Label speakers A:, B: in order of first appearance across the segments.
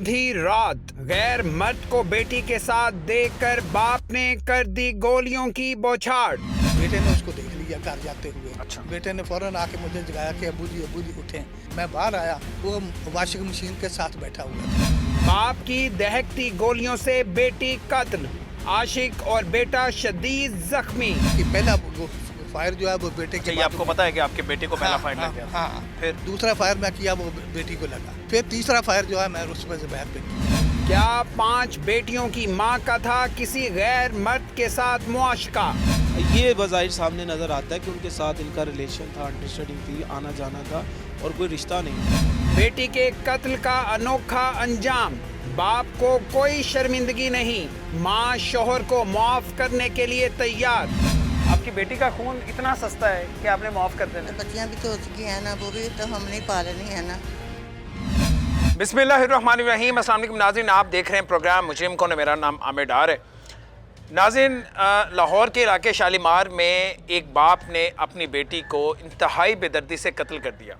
A: आधी रात गैर मर्द को बेटी के साथ देखकर बाप ने कर दी गोलियों की बौछार।
B: बेटे ने उसको देख लिया घर जाते हुए।
A: अच्छा।
B: बेटे ने फौरन आके मुझे जगाया कि अबू जी उठें। मैं बाहर आया, वो वॉशिंग मशीन के साथ बैठा हुआ था।
A: बाप की दहकती गोलियों से बेटी कत्ल, आशिक और बेटा शदीद जख्मी।
B: कि पहला वो फायर जो है वो बेटे के
C: ये आपको पता है कि आपके बेटे को पहला फायर लग गया?
B: हाँ।
C: फिर
B: दूसरा फायर मैं किया, वो बेटी को लगा। फिर तीसरा फायर जो है मैं उस पर जहर पे किया।
A: क्या 5 बेटियों की मां का था किसी गैर मर्द के साथ मुआशका?
D: ये बज़ाहिर सामने नज़र आता है कि उनके साथ इनका रिलेशन था, अंडरस्टैंडिंग थी, आना जाना था और कोई रिश्ता नहीं।
A: बेटी के कत्ल का अनोखा अंजाम, बाप को कोई शर्मिंदगी नहीं, मां शोहर को माफ करने के लिए तैयार।
C: आपकी बेटी का खून इतना सस्ता है कि आपने माफ कर देना।
E: बच्चियाँ भी तो हो चुकी हैं ना, वो भी तो हम नहीं पालनी है ना।
C: बिस्मिल्लाहिर्रहमानिर्रहीम। अस्सलाम वालेकुम नाज़रीन, आप देख रहे हैं प्रोग्राम मुजरिम कौन है। मेरा नाम आमिर डार है। नाज़रीन, लाहौर के इलाके शालीमार में एक बाप ने अपनी बेटी को इंतहाई बेदर्दी से कत्ल कर दिया।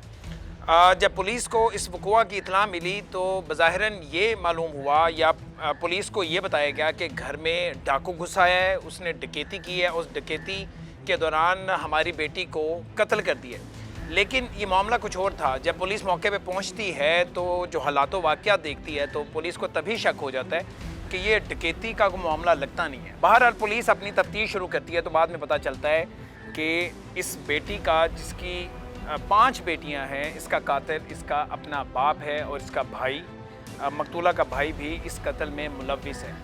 C: जब पुलिस को इस वक़ुआ की इत्तला मिली तो बज़ाहिरन ये मालूम हुआ या पुलिस को ये बताया गया कि घर में डाकू घुस आया है, उसने डकैती की है, उस डकैती के दौरान हमारी बेटी को कत्ल कर दिया। लेकिन ये मामला कुछ और था। जब पुलिस मौके पे पहुंचती है तो जो हालातों वाक़यात देखती है तो पुलिस को तभी शक हो जाता है कि ये डकैती का कोई मामला लगता नहीं है। बहरहाल पुलिस अपनी तफ्तीश शुरू करती है तो बाद में पता चलता है कि इस बेटी का, जिसकी 5 बेटियां हैं, इसका कातिल इसका अपना बाप है और इसका भाई, मकतूला का भाई भी इस कत्ल में मुलव्विस है।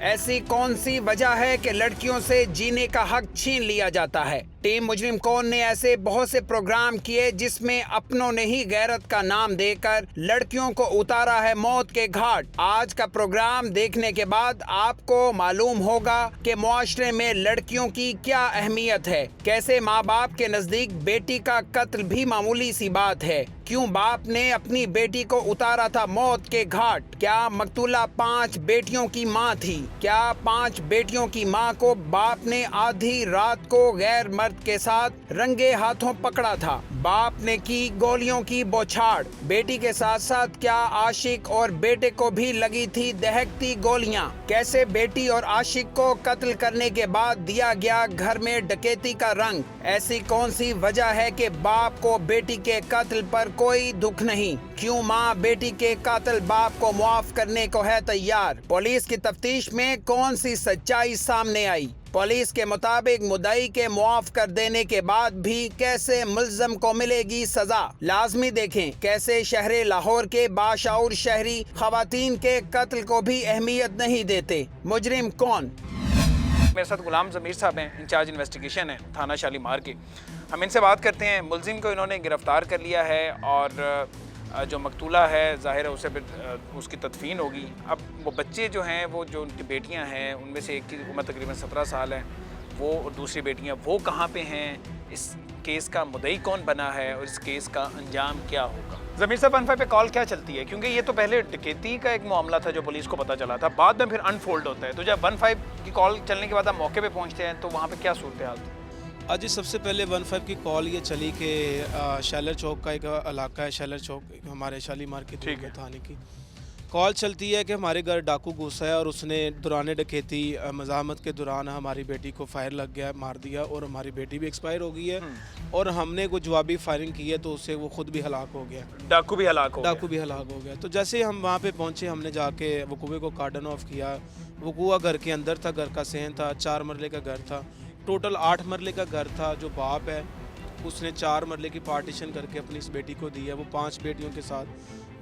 A: ऐसी कौन सी वजह है कि लड़कियों से जीने का हक छीन लिया जाता है? टीम मुजरिम कौन ने ऐसे बहुत से प्रोग्राम किए जिसमें अपनों ने ही गैरत का नाम देकर लड़कियों को उतारा है मौत के घाट। आज का प्रोग्राम देखने के बाद आपको मालूम होगा कि मुआशरे में लड़कियों की क्या अहमियत है, कैसे माँ बाप के नजदीक बेटी का कत्ल भी मामूली सी बात है, क्यों बाप ने अपनी बेटी को उतारा था मौत के घाट। क्या मकतूला 5 बेटियों की माँ थी? क्या 5 बेटियों की माँ को बाप ने आधी रात को गैर मर्द के साथ रंगे हाथों पकड़ा था? बाप ने की गोलियों की बौछार। बेटी के साथ साथ क्या आशिक और बेटे को भी लगी थी दहकती गोलियां? कैसे बेटी और आशिक को कत्ल करने के बाद दिया गया घर में डकैती का रंग? ऐसी कौन सी वजह है कि बाप को बेटी के कत्ल पर कोई दुख नहीं? क्यों माँ बेटी के कातिल बाप को मुआफ करने को है तैयार? पुलिस की तफ्तीश में कौन सी सच्चाई सामने आई? पुलिस के मुताबिक मुद्दई के मुआफ कर देने के बाद भी कैसे मुल्ज़म को मिलेगी सजा? लाजमी देखें कैसे शहरे लाहौर के बाशऊर शहरी खवातीन के कत्ल को भी अहमियत नहीं देते। मुजरिम कौन?
C: मेरे साथ गुलाम ज़मीर साहब हैं, इंचार्ज इन्वेस्टिगेशन है थाना शालीमार के। हम इनसे बात करते हैं। मुल्ज़िम को इन्होंने गिरफ़्तार कर लिया है और जो मकतूला है ज़ाहिर है उसे उसकी तदफीन होगी। अब वो बच्चे जो हैं, वो जो उनकी बेटियां हैं, उनमें से एक की उम्र तकरीबन 17 साल है वो, और दूसरी बेटियां वो कहाँ पे हैं? इस केस का मुद्दई कौन बना है और इस केस का अंजाम क्या होगा? ज़मीर साहब, 15 पे कॉल क्या चलती है? क्योंकि ये तो पहले डकैती का एक मामला था जो पुलिस को पता चला था, बाद में फिर अनफोल्ड होता है। तो जब 15 की कॉल चलने के बाद आप मौके पर पहुँचते हैं तो वहाँ पर क्या सूरत हाल थी?
D: आज सबसे पहले 15 की कॉल ये चली कि शैलर चौक का एक इलाका है, शैलर चौक हमारे शालीमार की
C: ठीक है
D: थाने की कॉल चलती है कि हमारे घर डाकू घुसा है और उसने दौरान डकैती मज़ाहमत के दौरान हमारी बेटी को फायर लग गया, मार दिया और हमारी बेटी भी एक्सपायर हो गई है और हमने कोई जवाबी फायरिंग की है तो उससे वो खुद भी हलाक हो गया,
C: डाकू भी हलाक
D: हो गया। तो जैसे ही हम वहाँ पे पहुँचे, हमने जाके वकूए को कार्डन ऑफ किया। वकूआ घर के अंदर था, घर का सहन था, 4 मरले का घर था, टोटल 8 मरले का घर था। जो बाप है उसने 4 मरले की पार्टीशन करके अपनी इस बेटी को दी है। वो 5 बेटियों के साथ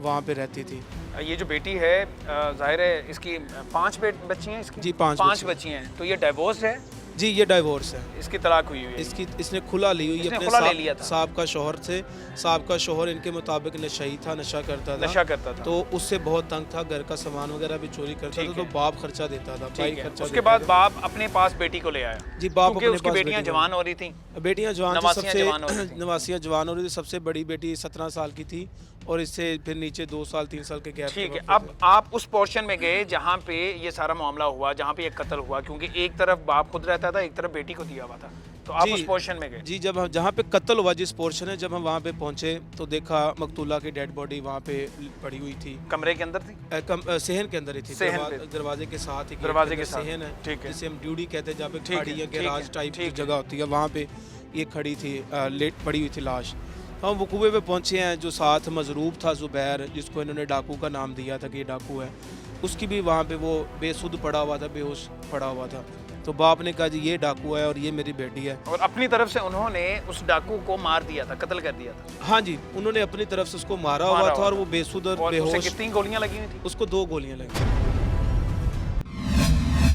D: वहाँ पे रहती थी।
C: ये जो बेटी है जाहिर है इसकी 5 बच्ची हैं इसकी?
D: जी, 5
C: बच्ची हैं। तो ये डाइवोर्स है?
D: जी, ये डाइवोर्स है।
C: इसकी तलाक हुई है?
D: इसने खुला ली हुई है
C: अपने
D: साहब का शोहर से। साहब का शोहर इनके मुताबिक नशई था, नशा करता था तो उससे बहुत तंग था, घर का सामान वगैरह भी चोरी करता था, तो बाप खर्चा देता था, भाई खर्चा।
C: उसके बाद बाप अपने पास बेटी को ले आया?
D: जी, बाप अपने
C: उसकी बेटियां जवान हो रही थी,
D: बेटियां जवान, नवासियां जवान हो रही थी। सबसे बड़ी बेटी 17 साल की थी और इससे फिर नीचे 2 साल 3 साल के गैप।
C: ठीक है, अब आप उस पोर्शन में गए जहाँ पे ये सारा मामला हुआ, जहाँ पे ये कत्ल हुआ, क्योंकि एक तरफ बाप खुद रहता था, एक तरफ बेटी को दिया हुआ था। तो आप
D: जी,
C: उस पोर्शन में गए?
D: जी, जब हम जहाँ पे कत्ल हुआ जिस पोर्शन है, जब हम वहाँ पे पहुँचे तो देखा मकतूला की डेड बॉडी वहाँ पे पड़ी हुई थी।
C: कमरे के अंदर थी?
D: सेहन के अंदर ही थी,
C: सेहन पे।
D: दरवाजे के साथ ही, गेट
C: दरवाजे
D: के
C: के
D: अंदर
C: साथ।
D: सेहन है,
C: ठीक है।
D: जिसे हम ड्यूटी कहते हैं, जहाँ पे
C: ठीक है,
D: खड़ी है,
C: ठीक है,
D: गैराज टाइप की
C: ठीक है।
D: जगह होती है, वहाँ पे ये खड़ी थी, लेट पड़ी हुई थी लाश। हम वकूवे पे पहुँचे हैं, जो साथ मजरूब था ज़ुबैर, जिसको इन्होंने डाकू का नाम दिया था कि ये डाकू है, उसकी भी वहाँ पे वो बेसुध पड़ा हुआ था, बेहोश पड़ा हुआ था। तो बाप ने कहा जी ये डाकू है और ये मेरी बेटी है।
C: और अपनी तरफ से उन्होंने उस डाकू को मार दिया था, कत्ल कर दिया था?
D: हाँ जी, उन्होंने अपनी तरफ से उसको मारा हुआ था और वो बेसुध और
C: और उसे
D: बेहोश,
C: कितनी गोलियां लगी हुई थी?
D: उसको 2 गोलियां लगी।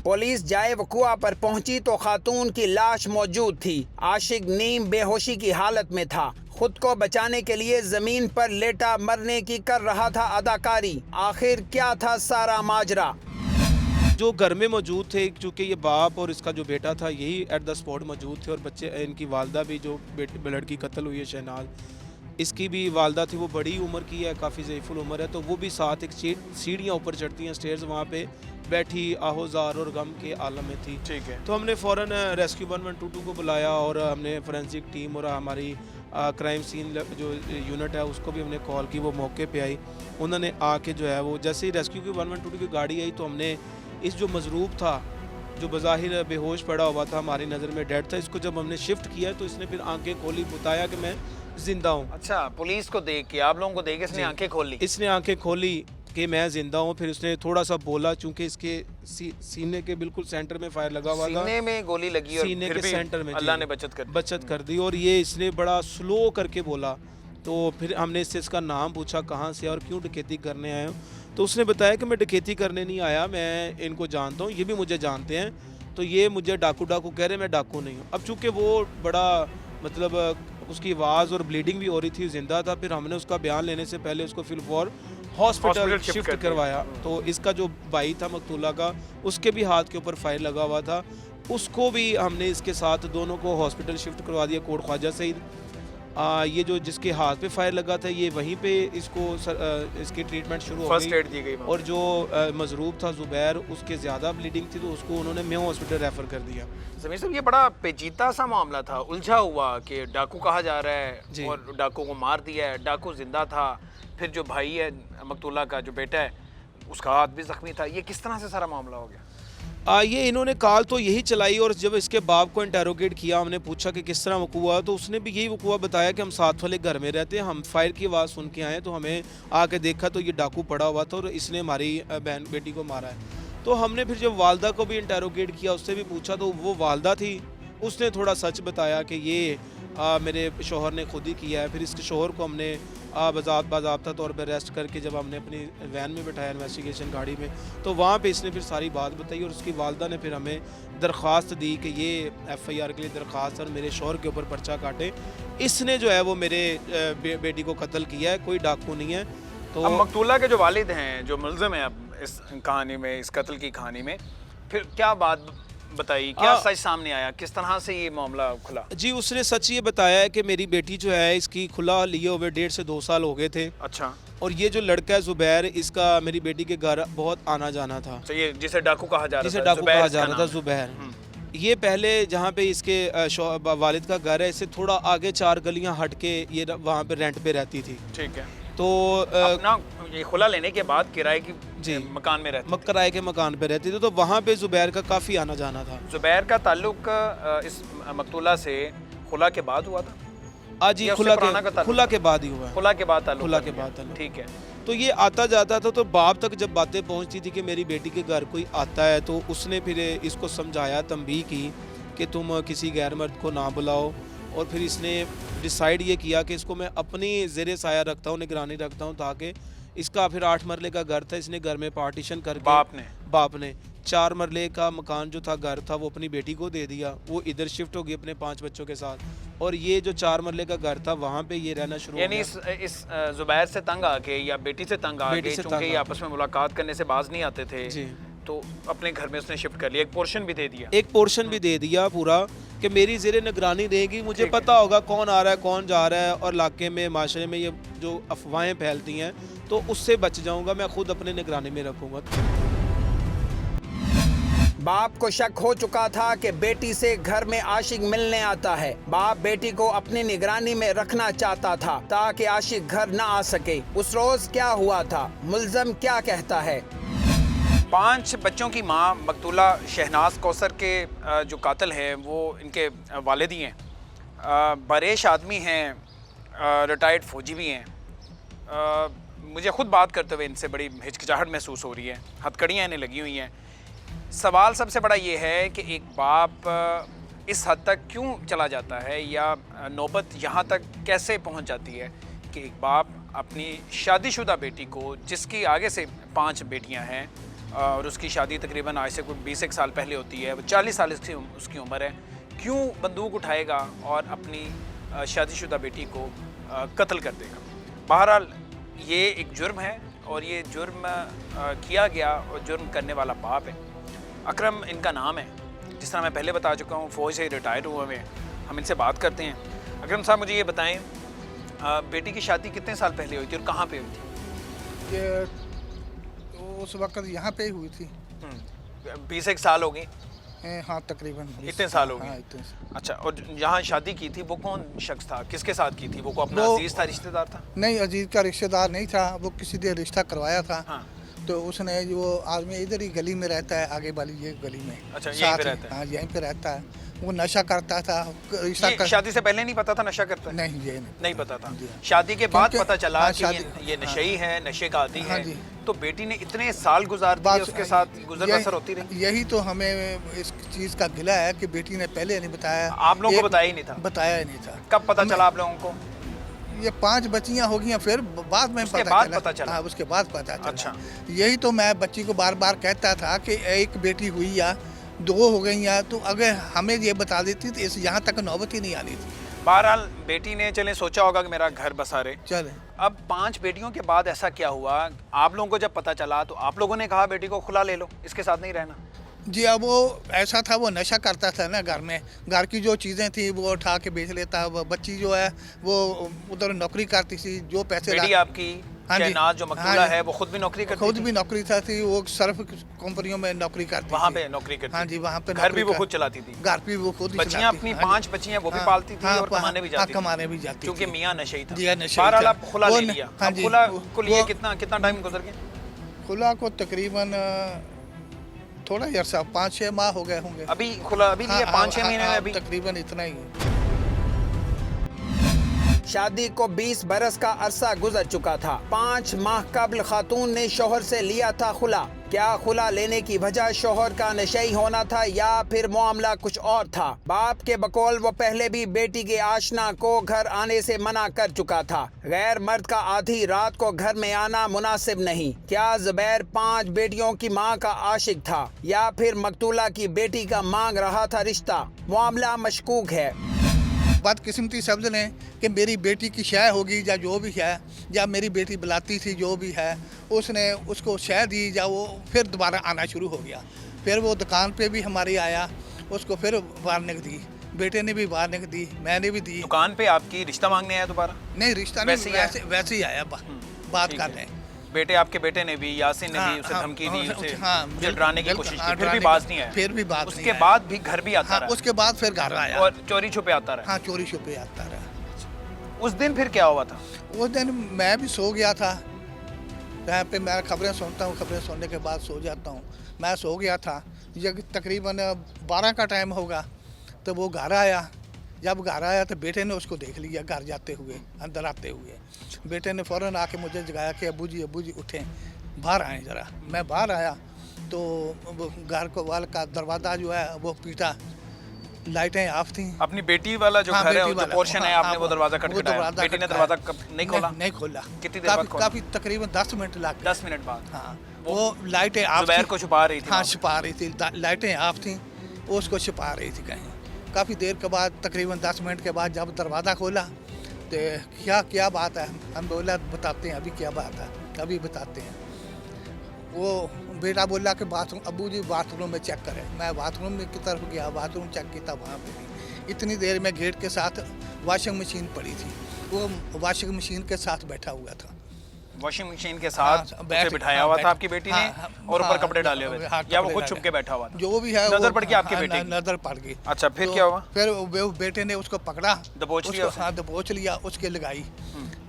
A: पुलिस जाए वकुआ पर पहुंची तो खातून की लाश मौजूद थी। आशिक नीम बेहोशी की हालत में था। खुद को बचाने के लिए जमीन पर लेटा मरने की कर रहा था अदाकारी। आखिर क्या था सारा माजरा?
D: जो घर में मौजूद थे, चूँकि ये बाप और इसका जो बेटा था यही एट द स्पॉट मौजूद थे, और बच्चे, इनकी वालदा भी जो लड़की कत्ल हुई है शहनाज, इसकी भी वालदा थी, वो बड़ी उम्र की है, काफ़ी ज़ईफ़ुल उम्र है, तो वो भी साथ एक सीढ़ियाँ ऊपर चढ़ती हैं, स्टेयर्स, वहाँ पे बैठी आहोजार और गम के आलम में थी।
C: ठीक है।
D: तो हमने फ़ौरन रेस्क्यू 1122 को बुलाया और हमने फोरेंसिक टीम और हमारी क्राइम सीन जो यूनिट है उसको भी हमने कॉल की। वो मौके पे आई, उन्होंने आके जो है वो जैसे ही रेस्क्यू की 1122 की गाड़ी आई तो हमने इस जो मजरूब था, जो बज़ाहिर बेहोश पड़ा हुआ था, हमारी नज़र में डेड था, इसको जब हमने शिफ्ट किया तो इसने फिर आंखें खोली, बताया कि मैं ज़िंदा हूँ।
C: अच्छा, पुलिस को देख के, आप लोगों को देख के इसने आंखें खोल ली?
D: इसने आंखें खोली कि मैं ज़िंदा हूँ। फिर उसने थोड़ा सा बोला, चूँकि इसके सीने के बिल्कुल सेंटर में फायर लगा हुआ था,
C: सीने में गोली लगी और
D: सीने
C: फिर
D: के
C: भी
D: सेंटर में
C: अल्लाह
D: जी,
C: ने बचत कर
D: दी। और ये इसने बड़ा स्लो करके बोला। तो फिर हमने इससे इसका नाम पूछा, कहाँ से और क्यों डकैती करने आए हो? तो उसने बताया कि मैं डकैती करने नहीं आया, मैं इनको जानता हूँ, ये भी मुझे जानते हैं, तो ये मुझे डाकू डाकू कह रहे, मैं डाकू नहीं हूँ। अब चूँकि वो बड़ा मतलब उसकी आवाज़ और ब्लीडिंग भी हो रही थी, जिंदा था, फिर हमने उसका बयान लेने से पहले उसको फिलफॉर हॉस्पिटल शिफ्ट करवाया। तो इसका जो भाई था मकतूला का, उसके भी हाथ के ऊपर फायर लगा हुआ था, उसको भी हमने इसके साथ दोनों को हॉस्पिटल शिफ्ट करवा दिया, कोट ख्वाजा सईद। ये जो जिसके हाथ पे फायर लगा था, ये वहीं पे इसको इसकी ट्रीटमेंट शुरू हो
C: फर्स्ट
D: गई।
C: एड दी गई।
D: और जो मजरूब था ज़ुबैर, उसके ज़्यादा ब्लीडिंग थी, तो उसको उन्होंने मेयो हॉस्पिटल रेफ़र कर दिया।
C: ज़मीर साहब, ये बड़ा पेचीदा सा मामला था, उलझा हुआ कि डाकू कहा जा रहा है और डाकू को मार दिया है, डाकू जिंदा था, फिर जो भाई है मकतूला का, जो बेटा है, उसका हाथ भी जख्मी था। ये किस तरह से सारा मामला हो गया?
D: ये इन्होंने कॉल तो यही चलाई, और जब इसके बाप को इंटेरोगेट किया, हमने पूछा कि किस तरह वकूआ हुआ, तो उसने भी यही वकूआ बताया कि हम साथ वाले घर में रहते हैं, हम फायर की आवाज़ सुन के आए, तो हमें आके देखा तो ये डाकू पड़ा हुआ था और इसने हमारी बहन बेटी को मारा है। तो हमने फिर जब वालदा को भी इंटेरोगेट किया, उससे भी पूछा, तो वो वालदा थी, उसने थोड़ा सच बताया कि ये मेरे शोहर ने खुद ही किया है। फिर इसके शोहर को हमने बाज़ाब्ता तौर पर अरेस्ट करके जब हमने अपनी वैन में बिठाया इन्वेस्टिगेशन गाड़ी में, तो वहाँ पे इसने फिर सारी बात बताई, और उसकी वालदा ने फिर हमें दरख्वास्त दी कि ये FIR के लिए दरख्वास्त और मेरे शोहर के ऊपर पर्चा काटे, इसने जो है वो मेरे बेटी को कत्ल किया है, कोई डाकू नहीं है। तो
C: अब मकतूला के जो वालिद हैं, जो मुल्ज़िम हैं अब इस कहानी में, इस कत्ल की कहानी में, फिर क्या बात बताई, क्या सच सामने आया, किस तरह से ये मामला खुला?
D: जी, उसने सच ये बताया है कि मेरी बेटी जो है, इसकी खुला लिए हुए 1.5 से 2 साल हो गए थे।
C: अच्छा।
D: और ये जो लड़का है ज़ुबैर, इसका मेरी बेटी के घर बहुत आना जाना था।
C: तो ये जिसे डाकू कहा जा रहा था,
D: जिसे डाकू कहा जा रहा था, ज़ुबैर, ये पहले जहाँ पे इसके वालिद का घर है, इससे थोड़ा आगे 4 गलियाँ हट के ये वहाँ पे रेंट पे रहती थी।
C: ठीक है।
D: तो
C: अपना ये खुला लेने के बाद किराए की
D: जी
C: मकान में रहती,
D: किराए के मकान पे रहती थी, तो वहाँ पे ज़ुबैर का काफ़ी आना जाना था।
C: ज़ुबैर का ताल्लुक इस मकतूला से खुला के बाद हुआ था?
D: आज ही खुला के बाद ही हुआ है।
C: खुला के बाद ताल्लुक?
D: खुला के बाद ताल्लुक।
C: ठीक है।
D: तो ये आता जाता था, तो बाप तक जब बातें पहुंचती थी कि मेरी बेटी के घर कोई आता है, तो उसने फिर इसको समझाया, तंबीह की कि तुम किसी गैर मर्द को ना बुलाओ। और फिर इसने डिसाइड ये किया कि इसको मैं अपनी ज़ेरे साया रखता हूँ, निगरानी रखता हूँ, ताकि इसका फिर 8 मरले का घर था, इसने घर में पार्टीशन करके बाप ने 4 मरले का मकान जो था, घर था, वो अपनी बेटी को दे दिया। वो इधर शिफ्ट हो गई अपने 5 बच्चों के साथ, और ये जो 4 मरले का घर था, वहाँ पे ये रहना शुरू हो गया।
C: यानी इस ज़ुबैर से तंग आके या बेटी से तंग आके, क्योंकि ये आपस में मुलाकात करने से बाज नहीं आते थे जी, तो अपने घर में उसने शिफ्ट कर लिया। एक पोर्शन भी दे दिया पूरा, कि मेरी ज़ेरे निगरानी रहेगी, मुझे पता होगा कौन आ रहा है कौन जा रहा है, और इलाके में माशरे में ये जो अफवाहें फैलती हैं तो उससे बच जाऊंगा, मैं खुद अपने निगरानी में रखूंगा।
A: बाप को शक हो चुका था कि बेटी से घर में आशिक मिलने आता है। बाप बेटी को अपनी निगरानी में रखना चाहता था ताकि आशिक घर न आ सके। उस रोज क्या हुआ था, मुल्जम क्या कहता है?
C: 5 बच्चों की मां मकतूला शहनाज कौसर के जो कातिल हैं वो इनके वालिदी हैं। बरेश आदमी हैं, रिटायर्ड फ़ौजी भी हैं। मुझे ख़ुद बात करते हुए इनसे बड़ी हिचकिचाहट महसूस हो रही है, हथकड़ियाँ इन्हें लगी हुई हैं। सवाल सबसे बड़ा ये है कि एक बाप इस हद तक क्यों चला जाता है, या नौबत यहाँ तक कैसे पहुँच जाती है कि एक बाप अपनी शादीशुदा बेटी को, जिसकी आगे से 5 बेटियाँ हैं और उसकी शादी तकरीबन आज से कुछ 20 साल पहले होती है, 40 साल उसकी उम्र है, क्यों बंदूक उठाएगा और अपनी शादीशुदा बेटी को कत्ल कर देगा। बहरहाल ये एक जुर्म है और ये जुर्म किया गया और जुर्म करने वाला बाप है। अकरम इनका नाम है, जिस तरह मैं पहले बता चुका हूँ, फ़ौज से रिटायर हुए हैं। हम इनसे बात करते हैं। अकरम साहब, मुझे ये बताएं, बेटी की शादी कितने साल पहले हुई थी और कहाँ पे हुई थी?
B: ये उस वक्त यहाँ पे ही हुई थी।
C: 20 साल हो गए?
B: हाँ, तकरीबन
C: इतने साल हो गए।
B: हाँ, इतने साल।
C: अच्छा, और जहाँ शादी की थी वो कौन शख्स था, किसके साथ की थी? वो को अपना अजीज था, रिश्तेदार था?
B: नहीं, अजीज का रिश्तेदार नहीं था, वो किसी ने रिश्ता करवाया था।
C: हाँ।
B: तो उसने, वो आदमी इधर ही गली में रहता है, आगे वाली ये गली में।
C: अच्छा, यहीं पे रहता है?
B: हाँ, यहीं पे रहता है। वो नशा करता था। रिश्ता
C: शादी से पहले नहीं पता था नशा करता है?
B: नहीं, ये
C: नहीं पता था।
B: जी हाँ।
C: शादी के बाद
B: क्योंकि-
C: पता चला
B: हाँ,
C: कि ये नशेई है, नशे का आदी
B: हाँ
C: है।
B: जी।
C: तो बेटी ने इतने साल गुजार दिए, उसके साथ गुजर बसर होती रही।
B: यही तो हमें इस चीज़ का गिला है कि बेटी ने पहले नहीं बताया।
C: आप लोगों को बताया ही नहीं था?
B: बताया ही नहीं था।
C: कब पता चला आप लोगों को?
B: ये 5 बच्चियां हो गई, फिर बाद में
C: उसके बाद पता चला?
B: हाँ, उसके बाद पता चला।
C: अच्छा।
B: यही तो मैं बच्ची को बार बार कहता था कि एक बेटी हुई या 2 हो गई या, तो अगर हमें ये बता देती तो इस यहाँ तक नौबत ही नहीं आनी थी।
C: बहरहाल बेटी ने चले सोचा होगा कि मेरा घर बसा रहे।
B: चले,
C: अब 5 बेटियों के बाद ऐसा क्या हुआ? आप लोगों को जब पता चला तो आप लोगों ने कहा बेटी को खुला ले लो, इसके साथ नहीं रहना?
B: जी, अब वो ऐसा था, वो नशा करता था ना घर में। घर की जो चीज़ें थी वो उठा के बेच लेता। वो बच्ची जो है वो उधर नौकरी करती थी, जो पैसे
C: बेटी आपकी
B: हाँ जी।
C: शहनाज जो मकतूला
B: हाँ जी।
C: है वो खुद भी नौकरी करती
B: खुद
C: थी?
B: भी नौकरी थी, वो सर्फ कंपनियों में नौकरी करती
C: वहाँ
B: थी।
C: पे नौकरी करती?
B: हाँ जी, वहाँ पे
C: घर भी वो खुद चलाती थी?
B: घर भी वो खुद ही
C: बच्चियाँ
B: चलाती।
C: अपनी
B: हाँ जी।
C: 5 बच्चियाँ वो भी
B: हाँ,
C: पालती थी
B: हाँ,
C: और कमाने भी
B: हाँ,
C: जाती थी?
B: कमाने भी जाती
C: क्योंकि
B: थी।
C: मियाँ नशेई था।
B: जी हाँ, नशेई
C: बहरहाल
B: था।
C: आप खुला
B: वो
C: ले
B: न-
C: लिया।
B: हाँ
C: अब
B: जी,
C: खुला
B: वो-
C: को लिए
B: वो-
C: कितना टाइम गुजर गया?
B: खुला को तकरीबन थोड़ा ही अर्सा, 5-6 माह हो गए होंगे।
C: अभी खुला अभी लिया 5-6 महीने में? अभी
B: तकरीबन इतना ही है।
A: शादी को 20 बरस का अरसा गुजर चुका था। 5 माह कबल खातून ने शोहर से लिया था खुला। क्या खुला लेने की वजह शोहर का नशेई होना था या फिर मामला कुछ और था? बाप के बकौल वो पहले भी बेटी के आशना को घर आने से मना कर चुका था। गैर मर्द का आधी रात को घर में आना मुनासिब नहीं। क्या जुबैर 5 बेटियों की मां का आशिक था या फिर मकतूला की बेटी का मांग रहा था रिश्ता? मामला मशकूक है।
B: बदकिस्मती शब्द ने कि मेरी बेटी की शय होगी या जो भी है, या मेरी बेटी बुलाती थी जो भी है, उसने उसको शय दी, या वो फिर दोबारा आना शुरू हो गया। फिर वो दुकान पे भी हमारी आया, उसको फिर वार्निंग दी, बेटे ने भी वार्निंग दी, मैंने भी दी।
C: दुकान पे आपकी रिश्ता मांगने आया दोबारा?
B: नहीं, रिश्ता
C: वैसे ही
B: नहीं, वैसे ही आया बात
C: ठीक है।
B: करने।
C: बेटे आपके बेटे ने भी, यासिन ने भी उसे धमकी दी, उसे डराने की कोशिश की, फिर भी बात नहीं आया?
B: फिर भी बात नहीं
C: उसके
B: आया।
C: बाद भी घर भी आता
B: हाँ,
C: रहा?
B: उसके बाद फिर घर आया
C: और चोरी छुपे आता रहा?
B: हाँ, चोरी छुपे आता रहा।
C: उस दिन फिर क्या हुआ था?
B: उस दिन मैं भी सो गया था। यहाँ पे मैं खबरें सुनता हूँ, खबरें सुनने के बाद सो जाता हूँ। मैं सो गया था, ये तकरीबन 12 का टाइम होगा, तो वो घर आया। जब घर आया तो बेटे ने उसको देख लिया घर जाते हुए, अंदर आते हुए। बेटे ने फ़ौरन आके मुझे जगाया कि अब्बू जी उठें, बाहर आए ज़रा। मैं बाहर आया तो वो घर को वाल का दरवाज़ा जो है वो पीटा, लाइटें ऑफ थी।
C: अपनी बेटी वाला जो
B: हाँ,
C: घर है,
B: बेटी
C: जो
B: वाला,
C: पोर्शन है,
B: हाँ,
C: आपने वो
B: हाँ,
C: दरवाजा
B: वो
C: खटखटाया?
B: दरवाजा
C: बेटी ने
B: खटखटाया।
C: दरवाजा नहीं खोला?
B: नहीं खोला।
C: कितनी देर बाद खोला?
B: काफ़ी तकरीबन 10 मिनट लग गए।
C: 10 मिनट बाद?
B: हाँ, वो लाइटें ऑफ
C: जुबैर
B: थी।
C: को छुपा रही थी?
B: हाँ,
C: वहाँ पे?
B: छुपा रही थी, लाइटें ऑफ थी, उसको छुपा रही थी कहीं। काफ़ी देर के बाद, तकरीबन 10 मिनट के बाद जब दरवाज़ा खोला तो क्या बात है, हम बोला बताते हैं अभी क्या बात है, अभी बताते हैं। वो बेटा बोला कि बाथरूम, अब्बू जी बाथरूम में चेक करें। मैं बाथरूम में की तरफ गया, बाथरूम चेक किया, वहाँ पे भी इतनी देर में गेट के साथ वॉशिंग मशीन पड़ी थी, वो वॉशिंग मशीन के साथ बैठा हुआ था।
C: वॉशिंग मशीन के साथ उसे बिठाया हुआ था आपकी बेटी ने और ऊपर कपड़े डाले हुए थे, या वो खुद छुप के बैठा हुआ था?
B: जो भी है
C: नजर पड़ गई आपके बेटे की?
B: नजर पड़ गई।
C: अच्छा, फिर क्या हुआ?
B: फिर वो बेटे ने उसको पकड़ा,
C: दबोच लिया उसे?
B: हाँ दबोच लिया, उसके लगाई।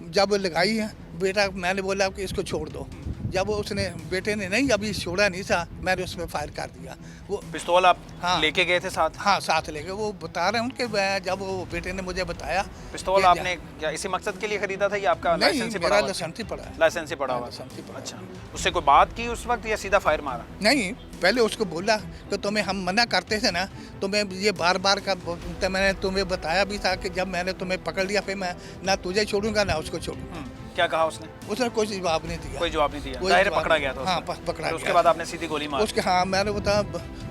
B: जब लगाई है बेटा, मैंने बोला कि इसको छोड़ दो। जब उसने बेटे ने नहीं अभी छोड़ा नहीं था, मैंने उसमें फायर कर दिया। वो
C: पिस्तौल आप
B: हाँ।
C: लेके गए थे साथ?
B: हाँ साथ लेके, वो बता रहे हैं उनके, जब वो बेटे ने मुझे बताया।
C: पिस्तौल
B: कि
C: आपने क्या इसी मकसद के लिए खरीदा था या आपका
B: नहीं,
C: लाइसेंस ही
B: मेरा
C: पड़ा हुआ?
B: लाइसेंस ही पड़ा है।
C: लाइसेंस ही पड़ा हुआ
B: लाइसेंस ही
C: था।
B: पड़ा है।
C: अच्छा, उससे कोई बात की उस वक्त या सीधा फायर मारा?
B: नहीं, पहले उसको बोला कि तुम्हें हम मना करते थे ना, तुम्हें ये बार बार का तो मैंने तुम्हें बताया भी था कि जब मैंने तुम्हें पकड़ लिया फिर मैं ना तुझे छोड़ूंगा ना उसको छोड़ूंगा।
C: क्या कहा उसने?
B: उसने कोई जवाब नहीं दिया।
C: कोई जवाब नहीं दिया,
B: कोई
C: जाहिर
B: जवाब
C: पकड़ा
B: नहीं।
C: गया था
B: हाँ,
C: उसने।
B: पकड़ा
C: फिर उसके
B: गया।
C: बाद आपने सीधी गोली मारी?
B: उसके हाँ मैंने बता,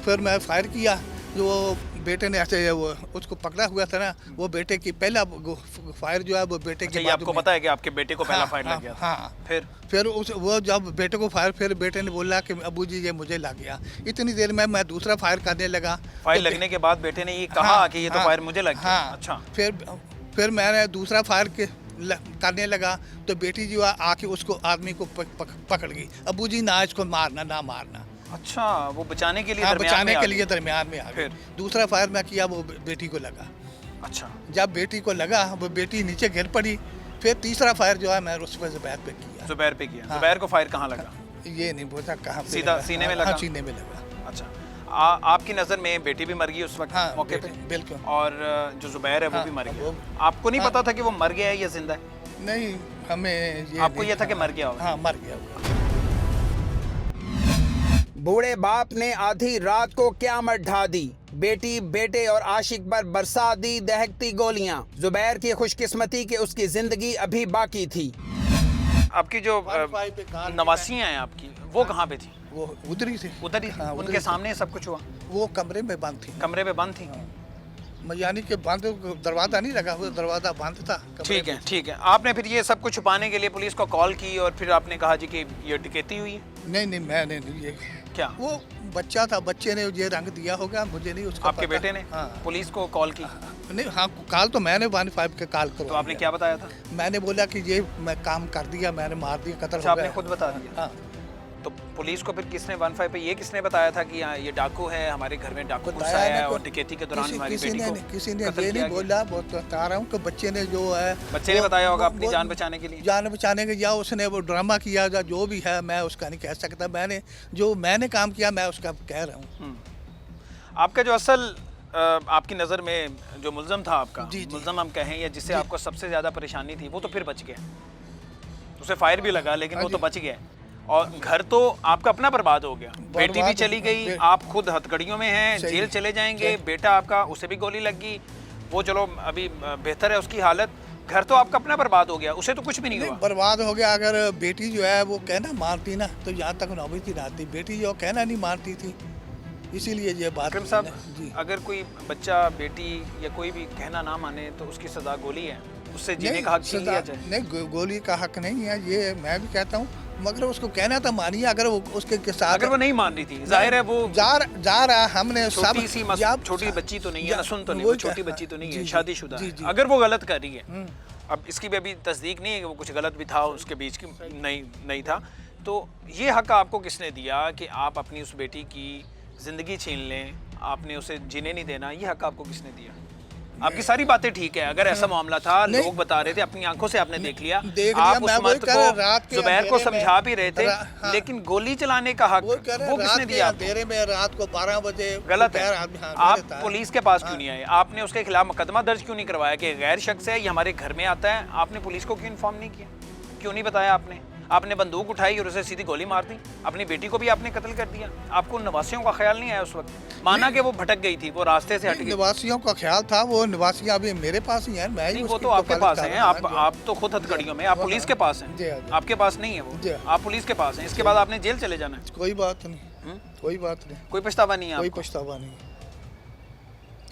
B: फिर मैं फायर किया। जो बेटे ने ऐसे वो उसको पकड़ा हुआ था ना, वो बेटे की पहला फायर जो है वो बेटे
C: अच्छा,
B: की
C: ये आपको पता है कि आपके बेटे को पहला
B: हाँ,
C: फायर लग गया था?
B: हाँ।
C: फिर
B: उस वो जब बेटे को फायर, फिर बेटे ने बोला कि अबू जी ये मुझे लग गया। इतनी देर में मैं दूसरा फायर करने लगा।
C: फायर
B: तो
C: लगने के बाद बेटे ने ये कहा
B: हाँ,
C: कि ये तो
B: हाँ,
C: फायर मुझे लग गया?
B: हाँ।
C: अच्छा,
B: फिर मैंने दूसरा फायर करने लगा तो बेटी जो है आके उसको आदमी को पकड़ गई। अबू जी ना इसको मारना ना मारना।
C: अच्छा, वो बचाने के लिए
B: हाँ,
C: दरमियान
B: बचाने
C: में आ
B: के
C: गई।
B: लिए दरमियान में आ गई।
C: फिर?
B: दूसरा फायर मैं किया, वो बेटी को लगा।
C: अच्छा,
B: जब बेटी को लगा वो बेटी नीचे गिर पड़ी। फिर तीसरा फायर जो है मैं उस पर जुबैर पे किया।
C: जुबैर पे किया?
B: हाँ।
C: जुबैर को फायर कहाँ लगा?
B: ये नहीं बोलता कहाँ पे
C: सीधा
B: लगा।
C: सीने में
B: हाँ,
C: लगा?
B: सीने में लगा।
C: अच्छा, आपकी नज़र में बेटी भी मर गई उस वक्त
B: हाँ,
C: मौके पे?
B: बिल्कुल।
C: और जो जुबैर है वो
B: हाँ,
C: भी मर गया?
B: वो-
C: आपको नहीं
B: हाँ।
C: पता था कि वो मर गया है या जिंदा है?
B: नहीं, हमें ये
C: आपको
B: नहीं
C: ये था कि मर गया होगा?
B: हाँ, मर गया होगा।
A: बूढ़े बाप ने आधी रात को क़यामत ढा दी। बेटी, बेटे और आशिक पर बरसा दी दहकती गोलियां। जुबैर की खुशकिस्मती कि उसकी जिंदगी अभी बाकी थी।
C: आपकी जो नवासियाँ हैं आपकी, वो कहाँ पे थी?
B: वो उधर ही थे।
C: उधर ही थी?
B: हाँ, उधर
C: उनके
B: ही थे।
C: सामने सब कुछ हुआ?
B: वो कमरे में बंद थी।
C: कमरे में बंद थी?
B: यानी कि बंद, दरवाजा नहीं लगा हुआ, दरवाजा बंद था कमरे
C: ठीक है,
B: में।
C: ठीक है। आपने फिर ये सब कुछ छुपाने के लिए पुलिस को कॉल की और फिर आपने कहा जी कि ये डकैती हुई है?
B: नहीं, मैंने नहीं ये।
C: क्या?
B: वो बच्चा था, बच्चे ने ये रंग दिया होगा, मुझे नहीं उसका
C: आपके
B: पता।
C: बेटे ने
B: हाँ।
C: पुलिस को कॉल की?
B: नहीं, हाँ, कॉल तो मैंने 15 के कॉल
C: तो
B: करो।
C: आपने क्या बताया था?
B: मैंने बोला कि ये मैं काम कर दिया, मैंने मार दिया, कत्ल
C: अच्छा,
B: हो
C: आपने
B: गया।
C: खुद बता दिया?
B: हाँ,
C: तो पुलिस को फिर किसने 15 पे ये किसने बताया था कि ये डाकू है, हमारे घर में डाकू घुसा
B: बताया
C: है
B: नहीं
C: और
B: को-
C: डकैती के दौरान हमारी
B: किसी
C: बेटी
B: ने
C: को
B: किसी ने
C: कत्ल
B: ये
C: किया
B: नहीं
C: गया?
B: बोला। बता रहा हूँ कि बच्चे ने जो है,
C: बच्चे ने
B: वो-
C: बताया होगा अपनी
B: वो-
C: जान बचाने के लिए?
B: जान बचाने के, या उसने वो ड्रामा किया, या जो भी है मैं उसका नहीं कह सकता। मैंने काम किया, मैं उसका कह रहा हूँ।
C: आपका जो असल आपकी नज़र में जो मुल्ज़म था आपका,
B: जी, जी।
C: मुल्ज़म हम कहें, या जिससे
B: जी।
C: आपको सबसे ज़्यादा परेशानी थी, वो तो फिर बच गया, उसे फायर भी लगा लेकिन
B: हाँ
C: वो तो
B: जी।
C: बच गया। और घर तो आपका अपना बर्बाद हो गया, बेटी भी चली गई, आप खुद हथकड़ियों में हैं,
B: सही
C: जेल
B: है,
C: चले जाएंगे,
B: सही।
C: बेटा आपका, उसे भी गोली लग गई, वो चलो अभी बेहतर है उसकी हालत। घर तो आपका अपना बर्बाद हो गया, उसे तो कुछ भी नहीं हुआ।
B: बर्बाद हो गया। अगर बेटी जो है वो कहना मारती ना, तो यहाँ तक नौबत ही ना आती। बेटी जो कहना नहीं मारती थी, इसीलिए ये बात।
C: अकरम साहब,
B: जी,
C: अगर कोई बच्चा, बेटी या कोई भी कहना ना माने तो उसकी सज़ा गोली है, उससे जीने का हक छीन लिया जाए?
B: नहीं, गोली का हक नहीं है, ये मैं भी कहता हूँ, मगर उसको कहना तो मानिए। अगर वो उसके साथ,
C: अगर वो नहीं मान रही थी, जाहिर है वो
B: जा रहा, हमने सब
C: छोटी सी छोटी बच्ची तो नहीं है, नसुन तो नहीं, वो छोटी बच्ची तो नहीं है, शादीशुदा है।
B: जी।
C: अगर वो गलत कर रही है, अब इसकी भी अभी तस्दीक नहीं है कि वो कुछ गलत भी था, उसके बीच की नहीं था, तो ये हक आपको किसने दिया कि आप अपनी उस बेटी की ज़िंदगी छीन लें, आपने उसे जीने नहीं देना? ये हक आपको किसने दिया? आपकी सारी बातें ठीक है, अगर ऐसा मामला था, लोग बता रहे थे, अपनी आंखों से आपने देख लिया, आप उस मर्द को, जुबैर को समझा भी रहे थे, लेकिन गोली चलाने का हक वो किसने दिया?
B: अंधेरे में रात को 12 बजे
C: गलत है। आप पुलिस के पास क्यों नहीं आए? आपने उसके खिलाफ मुकदमा दर्ज क्यों नहीं करवाया कि गैर शख्स है, ये हमारे घर में आता है? आपने पुलिस को क्यों इन्फॉर्म नहीं किया? क्यों नहीं बताया आपने बंदूक उठाई और उसे सीधी गोली मार दी, अपनी बेटी को भी आपने कत्ल कर दिया। आपको नवासियों का ख्याल नहीं आया उस वक्त? माना कि वो भटक गई थी, वो रास्ते से हट गई।
B: निवासियों का ख्याल था, वो निवासियाँ अभी मेरे पास ही हैं, मैं ही
C: नहीं, वो
B: उसकी
C: तो आपके पास
B: कफालत
C: हैं,
B: कर रहा हूँ।
C: आप तो खुद हथकड़ियों में, आप पुलिस के पास
B: जी,
C: हैं,
B: जी।
C: आपके पास नहीं है वो,
B: जी।
C: आप पुलिस के पास हैं। इसके बाद आपने जेल चले जाना है,
B: कोई बात नहीं, कोई बात नहीं,
C: कोई पछतावा नहीं है
B: कोई
C: आपको?
B: पछतावा नहीं,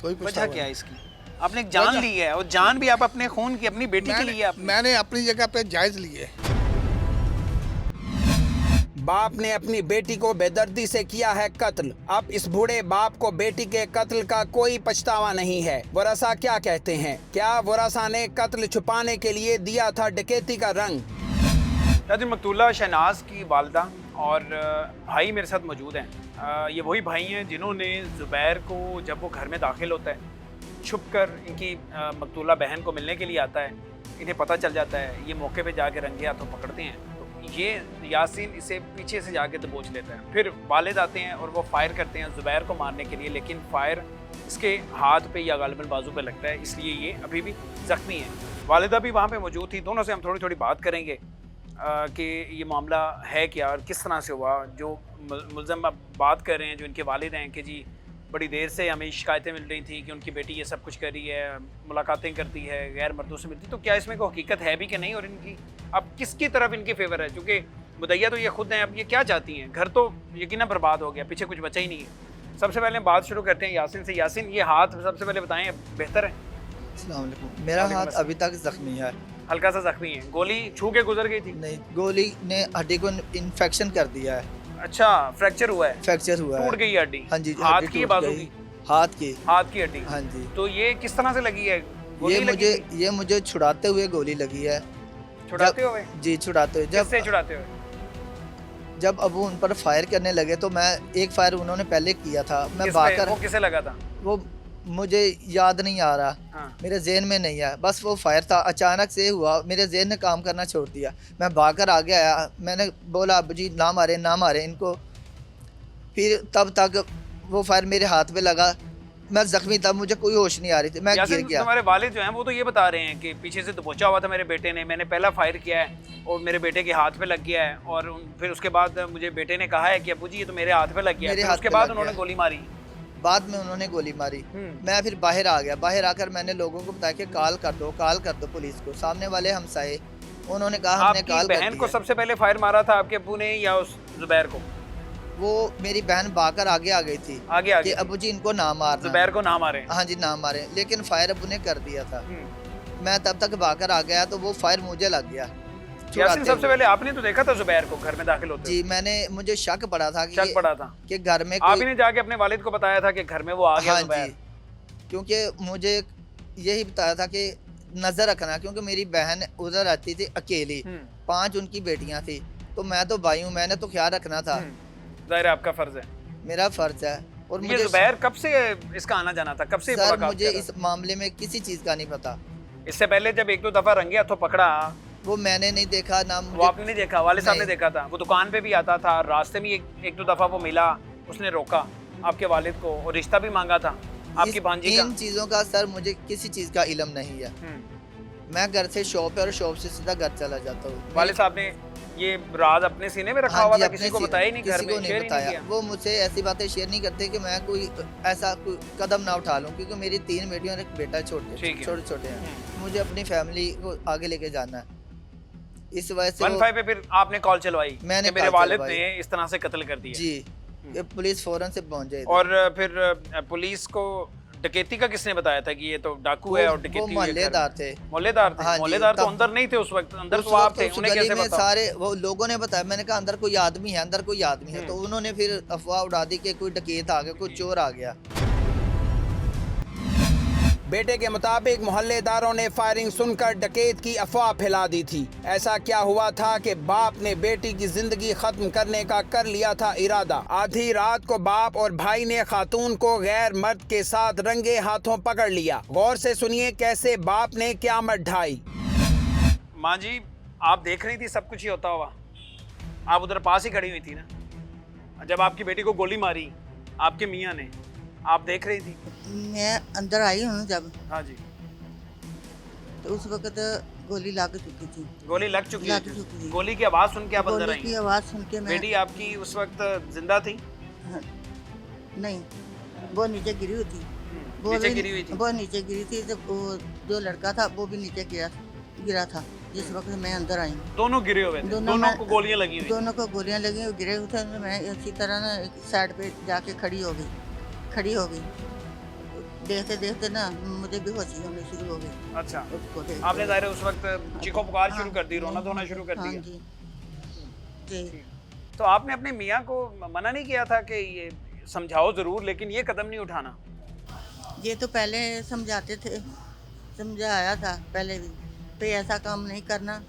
B: कोई
C: वजह
B: पछतावा
C: क्या है
B: नहीं।
C: इसकी? आपने एक जान ली है, और जान भी आप अपने खून की, अपनी बेटी के लिए आपने।
B: मैंने अपनी जगह पे जायज लिए।
A: बाप ने अपनी बेटी को बेदर्दी से किया है कत्ल। अब इस बूढ़े बाप को बेटी के कत्ल का कोई पछतावा नहीं है। वरासा क्या कहते हैं? क्या वरासा ने कत्ल छुपाने के लिए दिया था डकैती का रंग?
C: नाज़रीन, मकतूला शहनाज की वालदा और भाई मेरे साथ मौजूद हैं। ये वही भाई हैं जिन्होंने ज़ुबैर को जब वो घर में दाखिल होता है छुप कर इनकी मकतूला बहन को मिलने के लिए आता है, इन्हें पता चल जाता है, ये मौके पे जाके रंगे हाथों पकड़ते हैं। तो ये यासीन इसे पीछे से जाके दबोच लेता है। फिर वालिद आते हैं और वो फायर करते हैं ज़ुबैर को मारने के लिए, लेकिन फायर इसके हाथ पे या गालिबन बाजू पे लगता है, इसलिए ये अभी भी ज़ख्मी है। वालिदा भी वहाँ पे मौजूद थी। दोनों से हम थोड़ी थोड़ी बात करेंगे कि ये मामला है क्या और किस तरह से हुआ। जो मुल्ज़म अब बात कर रहे हैं, जो इनके वालिद हैं, कि जी बड़ी देर से हमें शिकायतें मिल रही थी कि उनकी बेटी ये सब कुछ कर रही है, मुलाकातें करती है, गैर मर्दों से मिलती, तो क्या इसमें कोई हकीकत है भी कि नहीं, और इनकी अब किसकी तरफ इनकी फेवर है? क्योंकि मुदैया तो ये खुद हैं, अब ये क्या चाहती हैं? घर तो यकीनन बर्बाद हो गया, पीछे कुछ बचा ही नहीं है। सबसे पहले हम बात शुरू करते हैं यासिन से। यासिन, ये हाथ सबसे पहले बताएं, बेहतर है?
F: अस्सलाम वालेकुम। मेरा हाथ अभी तक जख्मी है।
C: हल्का सा जख्मी है, गोली छू के गुजर गई थी?
F: नहीं, गोली ने हड्डी को इन्फेक्शन कर दिया है।
C: अच्छा, फ्रैक्चर हुआ है?
F: फ्रैक्चर हुआ है,
C: टूट गई हड्डी?
F: हाँ जी।
C: हाथ
F: हड्डी
C: की
F: टूट
C: बाजू
F: गई।
C: की?
F: हाथ की।
C: हाथ की हड्डी?
F: हाँ जी।
C: तो ये किस तरह से लगी है? गोली लगी थी?
F: ये मुझे छुड़ाते हुए गोली लगी है।
C: छुड़ाते हुए?
F: जी, छुड़ाते हुए।
C: किससे छुड़ाते हुए?
F: जब अब वो उन पर फायर करने लगे तो मैं एक फायर उन्होंने पहले किया था, मैं
C: किस पे?
F: भागकर,
C: वो किसे लगा था?
F: वो मुझे याद नहीं आ रहा,
C: हाँ।
F: मेरे जहन में नहीं है, बस वो फायर था, अचानक से हुआ, मेरे जहन ने काम करना छोड़ दिया। मैं भागकर आगे आया, मैंने बोला अब जी ना मारे इनको। फिर तब तक वो फायर मेरे हाथ पे लगा, मैं जख्मी था, मुझे कोई होश नहीं आ रही थी, मैं गिर गया।
C: तुम्हारे वालिद जो हैं वो तो ये बता रहे हैं कि पीछे से दबोचा हुआ था मेरे बेटे ने, मैंने पहला फायर किया है और मेरे बेटे के हाथ पे लग गया है, और फिर उसके बाद मुझे बेटे ने कहा है कि अबू जी ये तो मेरे हाथ पे लग गया है। उसके बाद उन्होंने गोली मारी?
F: बाद में उन्होंने गोली मारी। मैं फिर बाहर आ गया, बाहर आकर मैंने लोगों को बताया कि कॉल कर दो पुलिस को। सामने वाले हमसाए, उन्होंने कहा हमने कॉल कर
C: बहन को सबसे पहले फायर मारा था आपके अब्बू ने या उस ज़ुबैर को?
F: वो मेरी बहन भागकर आगे आ गई थी,
C: आगे
F: कि अबू जी इनको ना मारना,
C: ज़ुबैर को ना मारे।
F: हाँ जी, ना मारे, लेकिन फायर अबू ने कर दिया था। मैं तब तक भागकर आ गया तो वो फायर मुझे लग गया।
C: यासीन, सबसे पहले आपने तो देखा था ज़ुबैर को घर में दाखिल होते?
F: जी, मुझे शक पड़ा था कि घर में
C: आप ही ने जाके अपने वालिद को बताया था कि घर में वो आ गया?
F: हाँ जी, क्योंकि मुझे यही बताया था कि नजर रखना, क्योंकि मेरी बहन उधर रहती थी अकेली, 5 उनकी बेटियां थी, तो मैं तो भाई हूँ, मैंने तो ख्याल रखना था।
C: ज़ाहिर है आपका फर्ज है।
F: मेरा फर्ज है। और
C: ये
F: मुझे
C: ज़ुबैर कब से इसका आना जाना था, कब से
F: सर
C: मुलाकात
F: मुझे
C: कर
F: इस मामले में किसी चीज का नहीं पता।
C: इससे पहले जब एक दो दफा रंगे हाथों पकड़ा,
F: वो मैंने नहीं देखा ना,
C: वो आपने नहीं देखा? वाले साहब ने देखा था। वो दुकान पे भी आता था, रास्ते में एक दो दफा वो मिला, उसने रोका आपके वालिद को और रिश्ता भी मांगा था आपकी भांजी का।
F: इन चीजों का सर मुझे किसी चीज का इल्म नहीं है। मैं घर से शॉप है और शॉप से सीधा घर चला जाता हूँ।
C: वाले साहब ने ये राज अपने सीने में रखा हुआ था, किसी को बताया ही नहीं, घर में शेयर ही नहीं किया?
F: वो मुझसे ऐसी बातें शेयर नहीं करते कि मैं कोई ऐसा कोई कदम ना उठा लूं, क्योंकि मेरी 3 बेटियां और एक बेटा छोटे हैं। मुझे अपनी फैमिली को आगे लेके जाना है, इस वजह से
C: 15 पे फिर आपने कॉल चलवाई?
F: मैंने
C: मेरे वालिद ने इस तरह से कत्ल कर दिया
F: जी। ये पुलिस फौरन से पहुंच जाए।
C: और फिर पुलिस को डकैती का किसने बताया था कि ये तो डाकू है और डकैती?
F: मोहल्लेदार थे।
C: मोहल्लेदार थे?
F: हाँ,
C: मोहल्लेदार तो अंदर नहीं थे उस वक्त, अंदर तो आप थे, उन्हें कैसे पता?
F: सारे वो लोगों ने बताया, मैंने कहा अंदर कोई आदमी है, अंदर कोई आदमी है, तो उन्होंने फिर अफवाह उड़ा दी कि कोई डकैत आ गया, कोई चोर आ गया।
A: बेटे के मुताबिक मोहल्लेदारों ने फायरिंग सुनकर डकैत की अफवाह फैला दी थी। ऐसा क्या हुआ था कि बाप ने बेटी की जिंदगी खत्म करने का कर लिया था इरादा। आधी रात को बाप और भाई ने खातून को गैर मर्द के साथ रंगे हाथों पकड़ लिया। गौर से सुनिए कैसे बाप ने क़यामत ढाई।
C: माँ जी, आप देख रही थी सब कुछ ही होता हुआ? आप उधर पास ही खड़ी हुई थी ना जब आपकी बेटी को गोली मारी आपके मियाँ ने? आप देख रही थी?
E: मैं अंदर आई हूँ जब,
C: हाँ जी,
E: तो उस वक्त गोली लग चुकी थी।
C: गोली लग चुकी
E: चुकी
C: थी?
E: थी।
C: गोली की आवाज़ सुन के आप अंदर
E: गोली की
C: आई?
E: आवाज़ सुन के मैं,
C: बेटी आपकी उस वक्त जिंदा थी?
E: नहीं, वो नीचे गिरी हुई थी।
C: नीचे गिरी हुई थी?
E: वो नीचे गिरी थी, जब वो जो लड़का था वो भी नीचे गिरा था जिस वक्त मैं अंदर आई।
C: दोनों गिरे हुए थे? दोनों को गोलियां लगी हुई?
E: दोनों को गोलियां लगी, गिरे हुए थे। मैं इसी तरह ना एक साइड पे जाके खड़ी हो गई। देखते देखते ना मुझे बेहोशी होनी शुरू हो गई।
C: अच्छा,
E: उसको देख
C: आपने ज़ाहिर है उस वक्त चीखो पुकार शुरू कर दी, रोना धोना शुरू कर
E: हाँ
C: दिया?
E: जी जी।
C: तो आपने अपने मियाँ को मना नहीं किया था कि ये समझाओ ज़रूर, लेकिन ये कदम नहीं उठाना?
E: ये तो पहले समझाते थे, समझाया था पहले भी, पे ऐसा काम नहीं करना।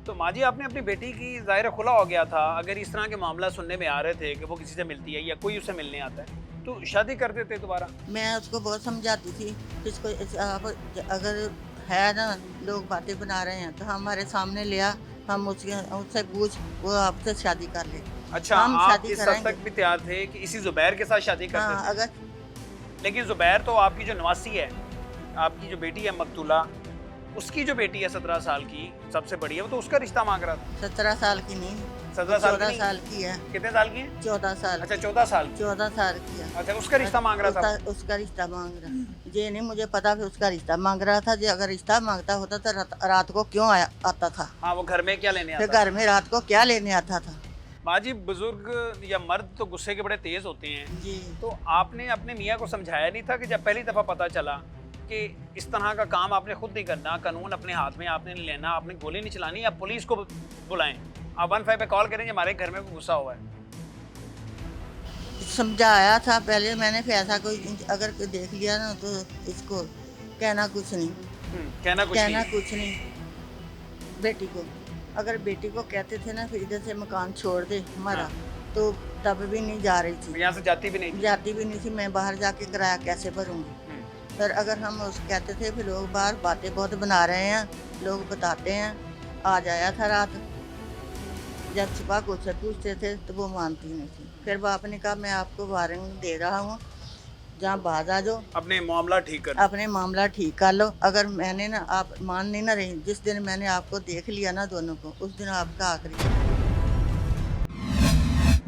C: तो माँ जी आपने अपनी बेटी की ज़ाहिर खुला हो गया था, अगर इस तरह के मामला सुनने में आ रहे थे कि वो किसी से मिलती है या कोई उसे मिलने आता है तो शादी कर देते दोबारा।
E: मैं उसको बहुत समझाती थी कि इसको आप अगर है ना लोग बातें बना रहे हैं तो हमारे सामने लिया, हम उससे पूछ, वो आपसे शादी कर ले।
C: अच्छा,
E: हम
C: आप
E: शादी
C: इस हद
E: कराएंगे।
C: तक भी तैयार थे कि इसी जुबैर के साथ शादी करते
E: हाँ,
C: थे?
E: अगर
C: लेकिन जुबैर तो आपकी जो नवासी है, आपकी जो बेटी है मकतूला, उसकी जो बेटी है 17 साल की, सबसे बड़ी है, वो तो उसका रिश्ता मांग रहा था।
E: 17 साल की नहीं,
C: 17 साल की
E: 14
C: नहीं?
E: साल की है।
C: कितने साल की है?
E: 14 साल।
C: अच्छा 14 साल की।
E: 14 साल की है।
C: अच्छा उसका रिश्ता मांग रहा था।
E: उसका रिश्ता मांग रहा। ये नहीं मुझे पता कि उसका रिश्ता मांग रहा था। जो अगर रिश्ता मांगता होता तो रात को क्यों आता था?
C: हाँ, वो घर में क्या लेने
E: फिर
C: आता?
E: घर में रात को क्या लेने आता था?
C: माँ जी, बुजुर्ग या मर्द तो गुस्से के बड़े तेज होते हैं,
E: जी
C: तो आपने अपने मियाँ को समझाया नहीं था कि जब पहली दफ़ा पता चला कि इस तरह का काम आपने खुद नहीं करना, कानून अपने हाथ में आपने नहीं लेना, आपने गोली नहीं चलानी, आप पुलिस को बुलाएं, आप 15 पे कॉल करें, हमारे घर में कोई गुस्सा हुआ है?
E: समझाया था पहले मैंने, फिर ऐसा कोई अगर कोई देख लिया ना तो इसको कहना कुछ नहीं,
C: कहना
E: कुछ नहीं बेटी को। अगर बेटी को कहते थे ना फिर इधर से मकान छोड़ दे हमारा, तो तब भी नहीं जा रही थी,
C: यहाँ से जाती भी नहीं थी।
E: जाती भी नहीं थी। मैं बाहर जाके किराया कैसे भरूंगी? पर अगर हम उस कहते थे फिर लोग बाहर बातें बहुत बना रहे हैं, लोग बताते हैं। आ जाया था रात, जब सुबह कुछ से पूछते थे तो वो मानती नहीं थी। फिर बाप ने कहा मैं आपको वारंट दे रहा हूँ, जहाँ बाज आ जाओ,
C: अपने मामला ठीक कर।
E: अपने मामला ठीक कर लो। अगर मैंने ना, आप मान नहीं ना रही, जिस दिन मैंने आपको देख लिया ना दोनों को, उस दिन आपका आखिरी।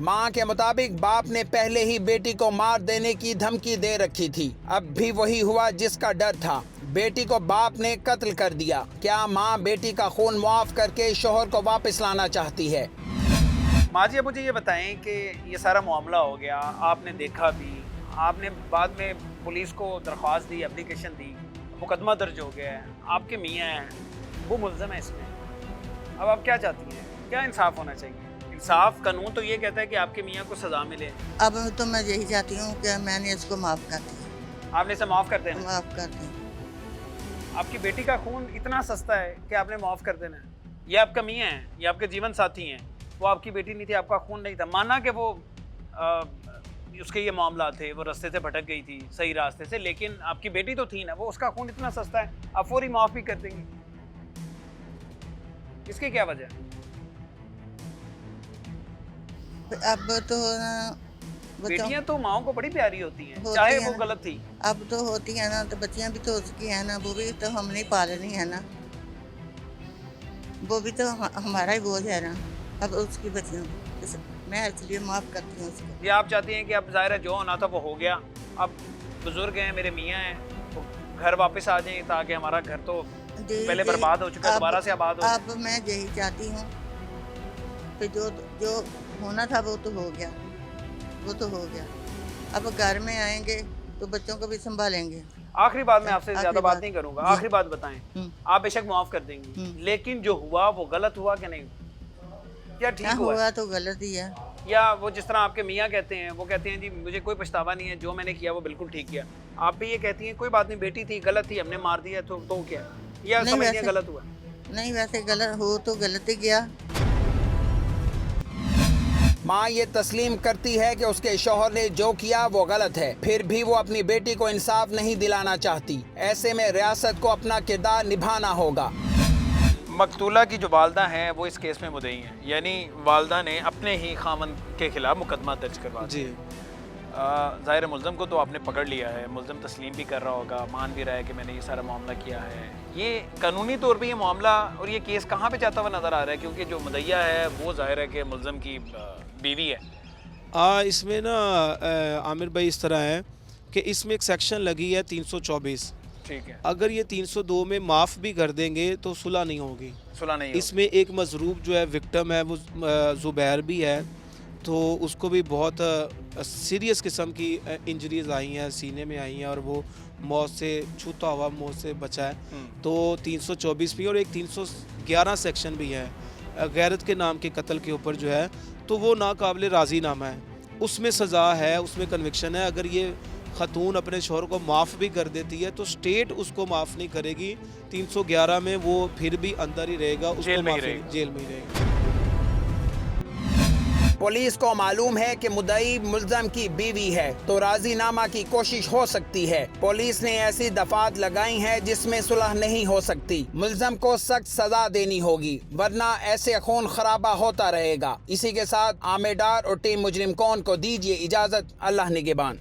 A: मां के मुताबिक बाप ने पहले ही बेटी को मार देने की धमकी दे रखी थी। अब भी वही हुआ जिसका डर था, बेटी को बाप ने कत्ल कर दिया। क्या मां बेटी का खून मुआफ करके शोहर को वापस लाना चाहती है?
C: माँ जी, अब मुझे ये बताएं कि ये सारा मामला हो गया, आपने देखा भी, आपने बाद में पुलिस को दरख्वास्त दी, एप्लीकेशन दी, मुकदमा दर्ज हो गया है, आपके मियाँ हैं, वो मुल्ज़म है इसमें। अब आप क्या चाहती हैं? क्या इंसाफ होना चाहिए? इंसाफ, कानून तो ये कहता है कि आपके मियाँ को सज़ा मिले।
E: अब तो मैं यही चाहती हूँ कि मैंने इसको माफ़ कर दिया।
C: आपने इसे माफ़ कर देना?
E: माफ़ कर दें।
C: आपकी बेटी का खून इतना सस्ता है कि आपने माफ़ कर देना है? ये आपका मियाँ हैं, ये आपके जीवन साथी हैं, वो आपकी बेटी नहीं थी, आपका खून नहीं था। माना कि वो उसके ये मामला थे, वो रास्ते से भटक गई थी सही रास्ते से, लेकिन आपकी बेटी तो थी ना, वो उसका खून इतना सस्ता है, आप फौरी माफ़ भी कर देंगे। इसकी क्या वजह है?
E: अब तो
C: बेटियां तो माओ को बड़ी प्यारी होती हैं,
E: होती
C: चाहे
E: हैं
C: वो
E: ना।
C: गलत थी।
E: अब तो होती है ना, तो बच्चियां भी तो उसकी है ना, वो भी तो हमने पालनी है ना, वो भी तो हमारा ही बोझ है ना। अब उसकी बच्चियों मैं इसलिए माफ़ करती हूँ उसको।
C: ये आप चाहती हैं कि अब ज़ाहिर है जो होना था वो हो गया, अब बुजुर्ग हैं, मेरे मियाँ हैं, वो घर वापस आ जाएं ताकि हमारा घर तो पहले बर्बाद हो चुका है, दोबारा से आबाद हो जाए।
E: अब मैं यही चाहती हूँ कि जो होना था वो तो हो गया, वो तो हो गया। अब घर में आएंगे तो बच्चों को भी संभालेंगे।
C: आखिरी बात, मैं आपसे ज़्यादा बात नहीं करूँगा,
E: जी।
C: आखिरी बात बताएं, आप बेशक माफ़ कर देंगी, लेकिन जो हुआ वो गलत हुआ कि नहीं? क्या ठीक
E: क्या
C: हुआ?
E: हुआ तो गलत ही है।
C: या वो जिस तरह आपके मियाँ कहते हैं, वो कहते हैं जी मुझे कोई पछतावा नहीं है, जो मैंने किया वो बिल्कुल ठीक किया। आप भी ये कहती हैं कोई बात नहीं, बेटी थी, गलत थी, हमने मार दिया तो क्या? या
E: नहीं,
C: समझिए
E: वैसे-
C: गलत हुआ?
E: नहीं, वैसे गलत हो तो गलत ही गया।
A: मां ये तस्लीम करती है कि उसके शौहर ने जो किया वो गलत है, फिर भी वो अपनी बेटी को इंसाफ नहीं दिलाना चाहती। ऐसे में रियासत को अपना किरदार निभाना होगा।
C: मकतूला की जो वालदा हैं वो इस केस में मुद्दई हैं, यानी वालदा ने अपने ही खामन के खिलाफ मुकदमा दर्ज करवा
D: जी।
C: ज़ाहिर मुल्ज़म को तो आपने पकड़ लिया है, मुल्ज़म तस्लीम भी कर रहा होगा, मान भी रहा है कि मैंने ये सारा मामला किया है। ये कानूनी तौर पे ये मामला और ये केस कहाँ पे जाता हुआ नज़र आ रहा है? क्योंकि जो मुद्दईया है वो ज़ाहिर है कि मुल्ज़म की बीवी है।
D: इसमें ना आमिर भाई इस तरह है कि इसमें एक सेक्शन लगी है 324।
C: ठीक है,
D: अगर ये 302 में माफ़ भी कर देंगे तो सुलह नहीं होगी।
C: सुलह नहीं
D: इसमें एक मजरूब जो है विक्टिम है वो ज़ुबैर भी है, तो उसको भी बहुत सीरियस किस्म की इंजरीज आई हैं, सीने में आई हैं और वो मौत से छूता हुआ मौत से बचा है। तो 324 भी और एक 311 सेक्शन भी है गैरत के नाम के कत्ल के ऊपर जो है, तो वो नाकाबिल राज़ी नामा है, उसमें सज़ा है, उसमें कन्विक्शन है। अगर ये ख़तून अपने शोहर को माफ़ भी कर देती है तो स्टेट उसको माफ़ नहीं करेगी। 311 में वो फिर भी अंदर ही रहेगा, उसको
C: जेल में ही
D: माफ़ी
C: रहेगा।
D: जेल में ही रहेगा।
A: पुलिस को मालूम है कि मुद्दई मुल्जम की बीवी है तो राजीनामा की कोशिश हो सकती है। पुलिस ने ऐसी दफात लगाई हैं जिसमें सुलह नहीं हो सकती। मुल्जम को सख्त सजा देनी होगी वरना ऐसे खून खराबा होता रहेगा। इसी के साथ आमेर डार और टीम मुजरिम कौन को दीजिए इजाजत। अल्लाह निगहबान।